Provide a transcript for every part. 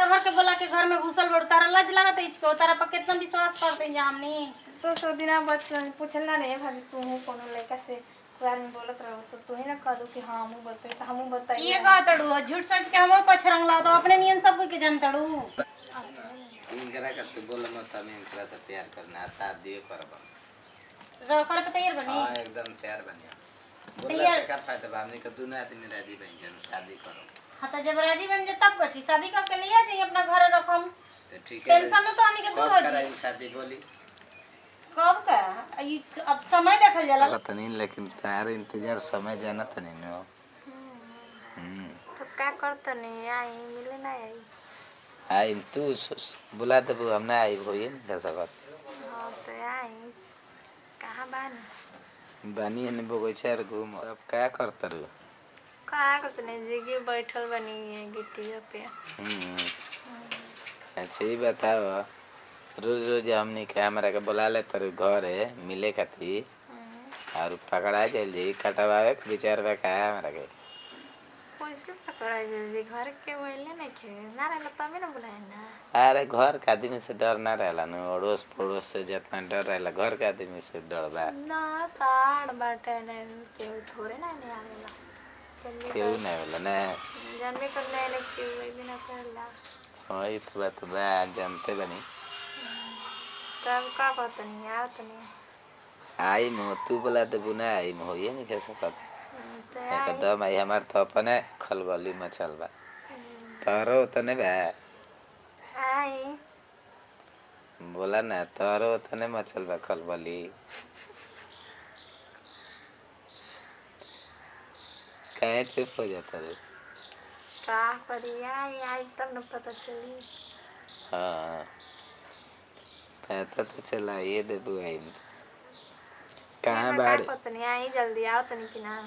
भर के बोला के घर में घुसल बड़ तारा लज लागत इचको तारा पर कितना विश्वास करते हैं हमनी तो सो दिना बचपन पूछल ना रे भाभी तू कोनो लड़का से पुरान में बोलत रहो तो तू ही ना कह दो कि हां हम बताई त हम बताई ये कह तड़ू झूठ सच के हम पछरंग ला दो अपने नियन सब के जान तड़ू इनकरा का तू बोल मत हम इनकरा से तैयार करना शादी करब रो कर के तैयार बनी हां एकदम तैयार बनिया बोला से का फायदा बा हमनी के दोनों आदमी राजी बन जान शादी करो। हां तो जब राजी बन जे तब बची शादी करके लिया जाइए अपना घर रखम तो ठीक है टेंशन तो हमनी के दूर हो कराई शादी बोली कब का अब समय देखल जाला पता नहीं लेकिन तार इंतजार समय जाना त नहीं नो तो का करत नहीं आई मिले ना आई आई तू बुला दे हम ना आई होई नहीं कर सकत। हां तो आई कहां बानी बानी ने बगीचा रे घूम अब क्या करत रू का करत नहीं जगह बैठल बनी है गिट्टिया पे अच्छा ही बताओ रोज रोज हमनी के हमरा के बुला ले तर घर है मिले खातिर और पकड़ा चल जी कटवावे के विचार बा का हमरा के कैसे पकड़ा जी घर के बोले नहीं खे ना रहला तबे ना बुलाए ना अरे घर के आदमी से डर ना रहला न अड़ोस पड़ोस से जितना डर रहला घर के आदमी से डर बा ना ताड़ बाटे ने केहू थोड़े ना नहीं आवेला केहू नहीं होला ना जानबे करले ले केहू भी ना करला हां ई तो बात बा जानते बनी तब का पता नहीं आवत नहीं आई मो तू बोला दे बुना आई मो ये नहीं कह सकत तो एकदम आई हमार तो अपने खलबली मचल बा तारो तने बा आई बोला ना तारो तने मचल बा खलबली काहे चुप हो जाता रे का करी आई तब न पता चली हाँ पता तो चला ये दे बुआई में कहाँ बाड़ पता नहीं आई जल्दी आओ तनी कि ना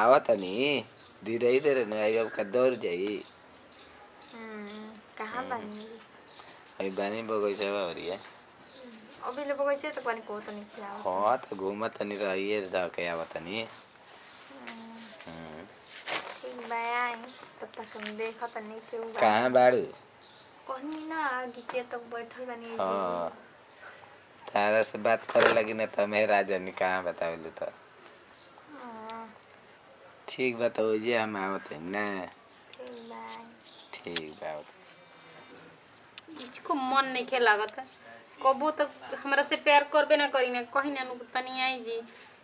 आवत नहीं धीरे धीरे न आई अब का दौड़ जाई कहाँ बनी अभी बानी बगैचा बा और ये अभी ले बगैचे तो पानी को तो नहीं खिलाओ हाँ तो घूमत नहीं रहिए ध के आवत नहीं ठीक बाय आई तब तक हम देखा तो नहीं क्यों कहाँ बाड़ू कहीं ना गिट्टिया तक बैठल बनी हाँ तारा से बात करे लगी ना तो मैं राजा ने कहाँ बतावले तो ठीक बताओ जे हम आवत है ना ठीक बात इसको मन नहीं खे लागत कबो तक हमरा से प्यार करबे ना करी ना कहीं ना तनी आई जी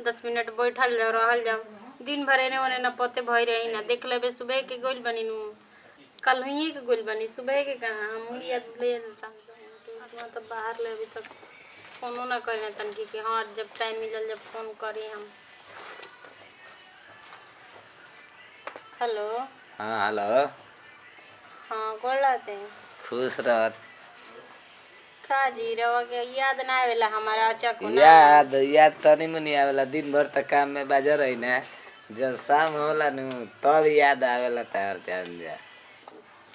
10 मिनट बैठल जाओ रहल जाओ दिन भर एने ओने ना पते भई रही ना देख लेबे सुबह के गोल बनी नु कल हुई के गोल बनी सुबह के कहां हम याद ले देता तो बाहर ले अभी तक फोनो ना करे तन की हां जब टाइम मिलल जब फोन करी हम हेलो हाँ हेलो हां गोलाते खुश रह का जी रवा के याद ना आवेला हमारा अचक याद तनी मुनी आवेला दिन भर तक काम में बाजा रही ना जब शाम होला नु तब याद आवेला तार जान जा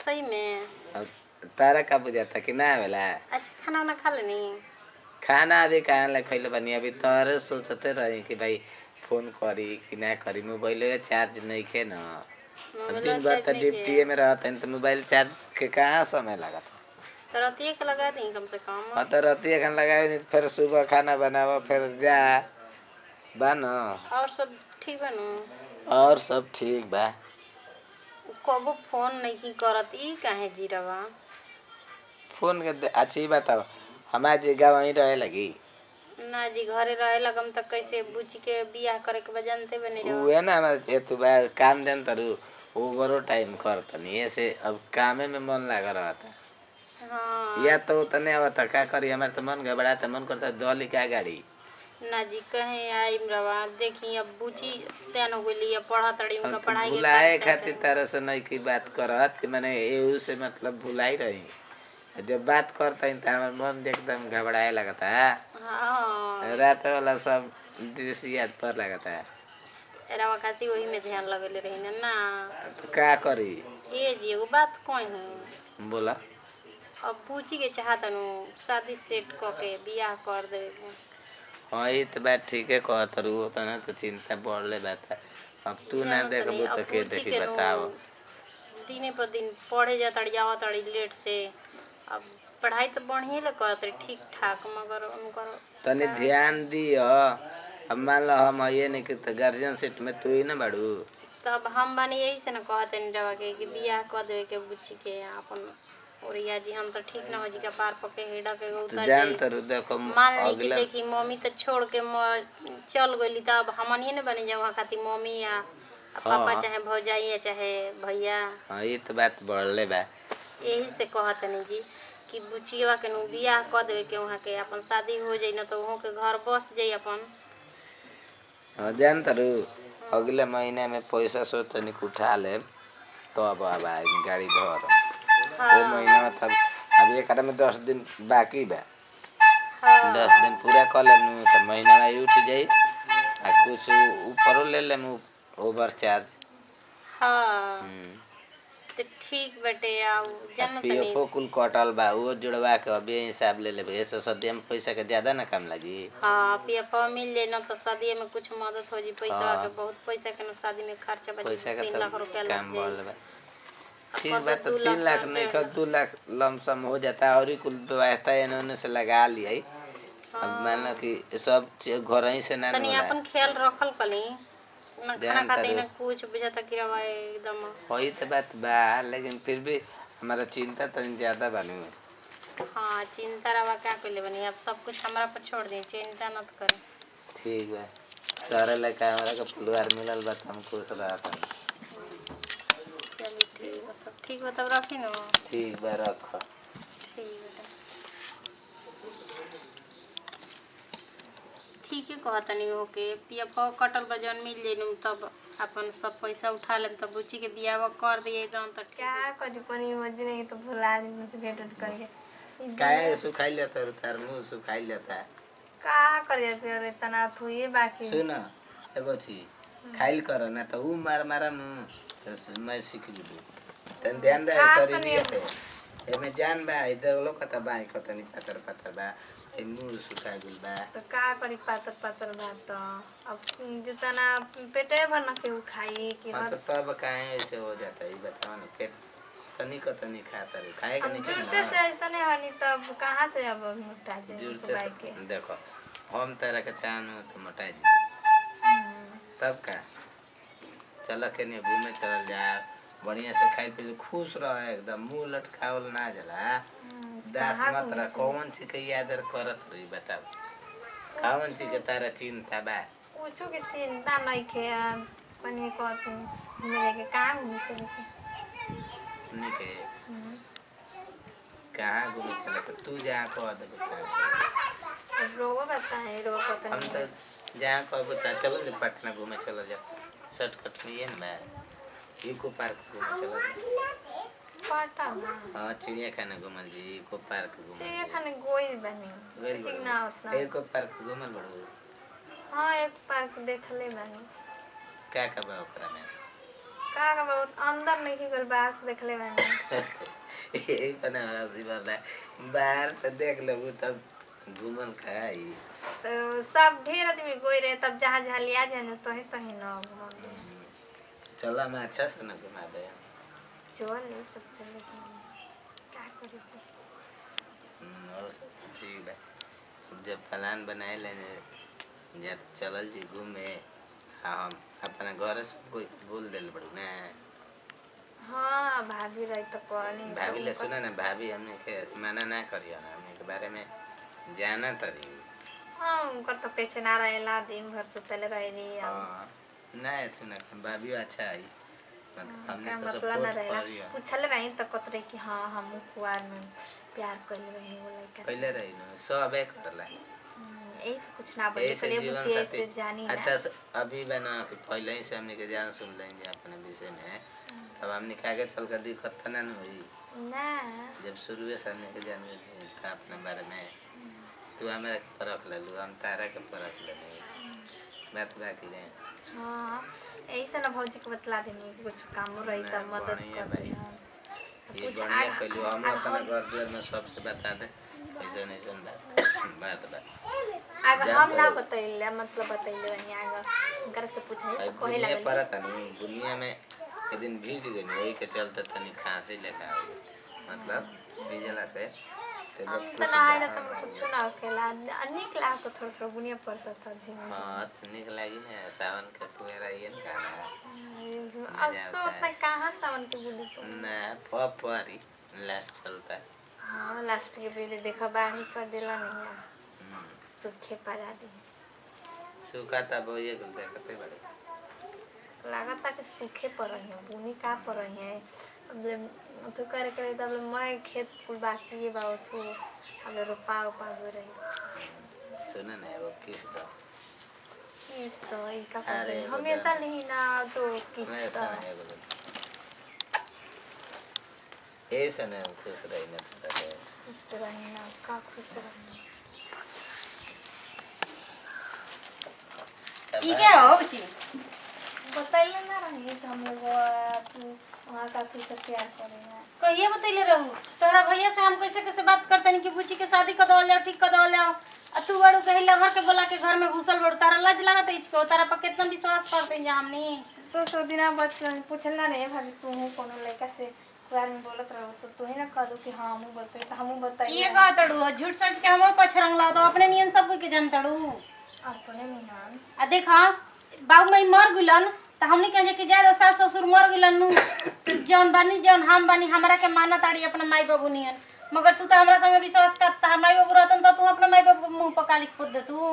सही में तारा का बुझाता कि ना आवेला अच्छा खाना ना खा लेनी खाना अभी कहाँ ले खैले बनी अभी तारे सोचते रही कि भाई फोन करी कि ना करी मोबाइल चार्ज नहीं खे ना दिन भर तो ड्यूटी में रहते हैं तो मोबाइल चार्ज के कहाँ समय लगा था तो रातिए के लगा दी कम से कम हाँ तो रातिए खान लगाए फिर सुबह खाना बनाओ फिर जा बनो और सब ठीक बा नु और सब ठीक बा कबो फोन नहीं की करत ई काहे जीरवा फोन के अच्छी बताओ हमारे जी गाँव वहीं रहे लगी ना जी घरे रहे लगम तक कैसे बुझ के बियाह करे के बजनते बने रे उहे ना हमारे तू बा काम देन तरु ओवरो टाइम करतनी ऐसे अब कामे में मन लगा रहता हां या तो तने आवता का करी हमारे तो मन घबराता मन करता दौली का गाड़ी ना जी कहे आई रवा देखी अब बुची से न गोली अब पढ़ा तड़ी उनका पढ़ाई के भुलाए खातिर तरह से नहीं की बात करत कि मैंने एहू से मतलब भुलाई रही जब बात करता तो हमार मन एकदम घबराए लगता है हां रात वाला सब दृश्य याद पर लगता है रवा खासी वही में ध्यान लगले रही ना तो का करी ए जी एगो बात कोई है बोला अब पूछी के चाहतनु शादी सेट क के बियाह कर देबे हाँ ये तो बात ठीक है कहत रू तो ना तो चिंता बढ़ले बात है अब तू ना देखबो तो के देखी बताओ दिने पर दिन पढ़े जाता जावत अड़ी लेट से। अब पढ़ाई तो बढ़िया ले करत रही ठीक ठाक मगर उनकर तनी ध्यान दियो। अब मान लो हम ये नहीं कि गार्जियन सीट में तू ही ना बाड़ू। तब हम बानी यही से न कहते नहीं रवा के कि बियाह कर देवे के बुच्ची के अपन और या जी हम तो ठीक ना हो जी का पार पके हेडा के तो उतर जान जाई। तर देखो मान ली कि अगला देखी मम्मी तो छोड़ के चल गई तब हमनिए न बने जाओ खातिर मम्मी या पापा हाँ। चाहे भौजाई या चाहे भैया। हाँ ये तो बात बढ़ले बा। यही से कहत नहीं जी कि बुचिया के नु बियाह कर देवे के वहाँ के अपन शादी हो जाई न तो वहाँ के घर बस जाई अपन। हाँ जान तारू अगले महीने में पैसा सोच तनी उठा ले तो अब गाड़ी धर। हाँ। वो महीना में तब अब एक में 10 दिन बाकी बा। हाँ। 10 दिन पूरा कर लेनु तो महीना में उठ जाई आ कुछ ऊपरो ले लेनु ओवर चार्ज। हाँ तो ठीक बटे आओ जानत नहीं। पीएफओ कुल कटल बा वो जुड़वा के अभी हिसाब ले लेबे ऐसे सदी में पैसा के ज्यादा ना काम लगी। हाँ पीएफओ मिल जाए ना तो शादी में कुछ मदद हो जी पैसा हाँ। के बहुत पैसा के ना शादी में खर्चा बचे पैसा का 3 लाख रुपया तो लग काम जाए। बढ़ल बा। ठीक अपन बा तो तो 2 3 लाख लाख नहीं खर्चा कर 2 लाख लमसम हो जाता और ही कुल व्यवस्था इन्होंने से लगा लिया। अब मान लो कि सब घर ही से ना तनी होला। अपन ख्याल रखल कली ना खाना ध्यान खाते करो। ना कुछ बुझाता कि रवा एकदम। वही तो बात बा लेकिन फिर भी हमारा चिंता तनी ज्यादा बानू। हाँ चिंता रवा क्या कर बनी अब सब कुछ हमारा पर छोड़ दी चिंता मत करें। ठीक बा तारे लेके हमारा का परिवार मिलल बा तो हम खुश रहत। चलिए ठीक बा तब रखी ना। ठीक बा रख। ठीक है ठीक है कहता नहीं हो के पीएफओ कटल बा जौन मिल जाई तब अपन सब पैसा उठा लेम तब बुच्ची के बियाह कर दिए जौन तक क्या करी पनी हो जी नहीं तो भुला दी मुझे गेट उठ करके काहे सुखाई लेता है तार मुंह सुखाई लेता है। का करे रे तना थुए बाकी सुन एगो चीज खाइल कर ना तो ऊ मार मारा मुंह मैं सीख जबू तन ध्यान दे शरीर पे एमे जान बा इधर लोग कता बा कतनी पतर पतर बा ए मुंह सुखा गेल बा तो का करी पातर पातर बात अब जितना पेटे भर न के खाई कि हां तो तब काहे ऐसे हो जाता है बताओ ना पेट तनी कतनी खाता रे खाए के नहीं जुड़ते से ऐसा नहीं हनी तब कहाँ से अब मोटा जाए जुड़ते के से देखो हम तेरा के चाहनु तो मोटा जी तब का चल के नहीं घूमे चल जा बढ़िया से खाई पी खुश रह एकदम मुंह लटकावल ना जला दास मत रह कौन चीज के याद करत रही बताओ कौन चीज के तारा चिंता बा कुछ के चिंता नहीं के पनी को मिले के काम नहीं चले के नहीं के कहाँ घूमे चले के तू जहाँ को दे अब रोवा बताए रोवा पता हम नहीं तो जहाँ को बता चलो जे पटना घूमे चलो जा शॉर्टकट में ये ना इको पार्क घूमे चलो जा पता ना हाँ चिड़िया खाना घूमल जी इको पार्क घूमल चिड़िया खाने गोई बनी गइल ठीक बड़ो। ना उतना इको पार्क घूमल बड़ो हाँ एक पार्क देखले बनी क्या का बा ओकरा में का बहुत अंदर नहीं की गल बाहर से देखले बनी यही बना हंसी वाला बाहर से देख लेबू तब घूमल खाई तो सब ढेर आदमी गोई रहे तब जहाँ जहाँ लिया जाए तो ही ना घुमा चला मैं अच्छा से ना घुमा दे चल सब चले क्या करे और सब ठीक है जब प्लान बनाए लेने जा तो चलल जी घूमे हम अपना घर सब कोई बोल दिल बड़ू ना हाँ भाभी रही तो कहनी भाभी ले सुना ना भाभी हमने के मना ना करियो ना हमने के बारे में जाना तरी हाँ उनकर तो पेचे ना रहेला दिन भर सुतले रहेली हाँ ना सुना भाभी अच्छा आई मतलब हमने तो मतलब सपोर्ट ना रहेला करियो पूछले रही तो कतरे कि हाँ हम कुआर में प्यार कर रही वो लड़का से पहले रही ना सबे करला यही से कुछ ना बोले ऐसे चलिए जीवन पूछिए साथी से जानी अच्छा अभी बना कि पहले ही से हमने के जान सुन लेंगे अपने विषय में तब हमने के आगे चल कर दिक्कत तो ना हुई ना जब शुरू से हमने के जान था अपने बारे में तू हमारा के परख ले लू हम तारा के परख ले बात बाकी रहे हाँ ऐसे ना भौजी को बतला देनी कि कुछ काम रही ना, तब मदद बढ़िया कर भाई। दिया ये कुछ बढ़िया कलू हम अपना घर द्वार में सबसे बता दे ऐसा नहीं सुन बात आगे हम ना बतैले मतलब बतैले रही आगे उनकर से पूछे तो कहे दुनिया लगल पर था नहीं दुनिया में एक दिन भीज गई वही के चलते तनी खांसी लेखा हो गई। मतलब भीजला से हम तो नहाए तो कुछ ना खेला निक लाग तो थोड़ा थोड़ा बुनिया पड़ता था झिम हाँ तो निक लगी ना सावन के पुएरा ये ना गाना असो उतना कहाँ सावन के बुली को ना परी लास्ट चलता है। हाँ लास्ट के बेले देखा बाढ़ी कर देला नहीं सूखे पड़ा दी सूखा था वो ये गुल देखते बड़े लागता कि सूखे पर रही है बुनी का पर रही है अब तो करे करे तब मैं खेत फूल बाकी है बाबू तू अब रोपा उपा हो रही सुना ना वो किस का किस तो इनका अरे हमेशा नहीं ना जो किस मैं ऐसा नहीं बोलूं ऐसा नहीं खुश रही ना पता है खुश रही ना का खुश रही ठीक है हो बच्ची बताइए ना रही तो हम लोग तू वहाँ काफी से प्यार करेंगे कहिए बतैले रहू तोहरा भैया से हम कैसे कैसे बात करते हैं कि बुची के शादी कर दो ले ठीक कर दो ले आ तू बड़ू कहीं लवर के बोला के घर में घुसल बड़ू तारा लाज लागत है इसको तारा पर कितना विश्वास करते हैं हमनी तो सो दिना बच पूछला रे भाभी तू कोनो लड़का से कुआर में बोलत रहो तो तू ही ना कह दो कि हाँ हमू बतई तो हमू बताइए ये कह तड़ू झूठ सच के हमो पछरंग ला दो अपने नियन सब कोई के जान तड़ू अपने मेहमान आ देखा बाबू मई मर गुलन तो हमनी कहे कि ज्यादा सास ससुर मर गुलन नु तो जौन बानी जौन हम बानी हमरा के मानत आड़ी अपना माई बाबू नियन मगर तू तो हमरा संगे विश्वास करता माई बाबू रहतन तो तू अपना माई बाबू मुंह पर काली खोद दे तू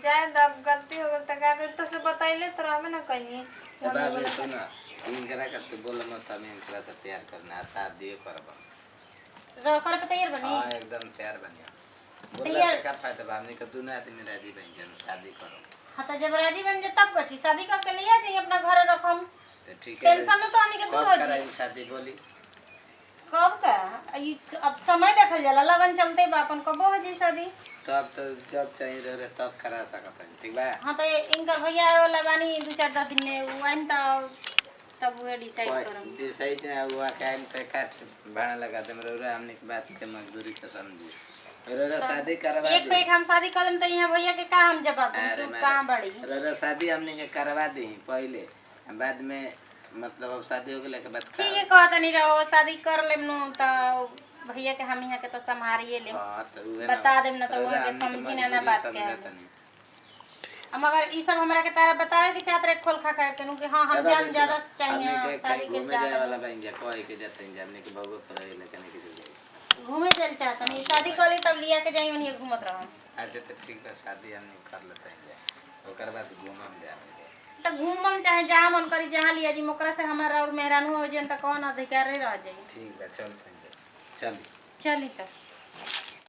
जाए दब गलती हो गई तो क्या कर तो से बताइले तो हमें ना कहीं बाबू सुना इनकरा का तो बोला मत हम इनकरा से प्यार करना शादी करब रो कर पे तैयार बनी हां एकदम तैयार बनिया बोला से का फायदा बा हमनी के दोनों आदमी राजी बन जान शादी करो हां तो जब राजी बन जा तब बची शादी करके ले आ जाइए अपना घर रखम तो ठीक है टेंशन में तो हमनी के दूर हो जी कराई शादी बोली कब का ई अब समय देखल जाला लगन चलते बा अपन कब हो जी शादी तब तो जब चाहिए रहे तब करा सकत है ठीक बा हां तो इनका भैया आए वाला बानी 2-4 दिन में वो आइन तब वो डिसाइड करम डिसाइड ना हुआ कान पे काट भाड़ा लगा दे मेरे हमने की बात के मजदूरी के समझी रोरा शादी करवा एक पे एक हम शादी करम तो यहाँ भैया के का हम जवाब दूं तू कहां बड़ी रोरा शादी हमने के करवा दी पहले बाद में मतलब अब शादी हो गेले के बाद ठीक है कहत नहीं रहो शादी कर लेम नु तो भैया के हम यहाँ के तो संभारिए लेम हां तो उहे बता देम ना तो वो के समझी ना बात के हम अगर ई सब हमरा के तारा बतावे के चाहत रे खोल खा के नु कि हां हम जान ज्यादा चाहिए शादी के घूमे जाए वाला बन जा कोई के जाते हैं हमने के बगो पर रहे लेकिन के घूमे चल चाहत नहीं शादी कर ली तब लिया के जाई ओनी घूमत रहो अच्छा तो ठीक है शादी हम कर लेते हैं ओकर बाद घूमम जाए तो घूमम चाहे जहां मन करी जहां लिया जी मोकरा से हमारा और मेहरानू हो जन त कौन अधिकार रह जाई ठीक है चलते हैं चल चली तक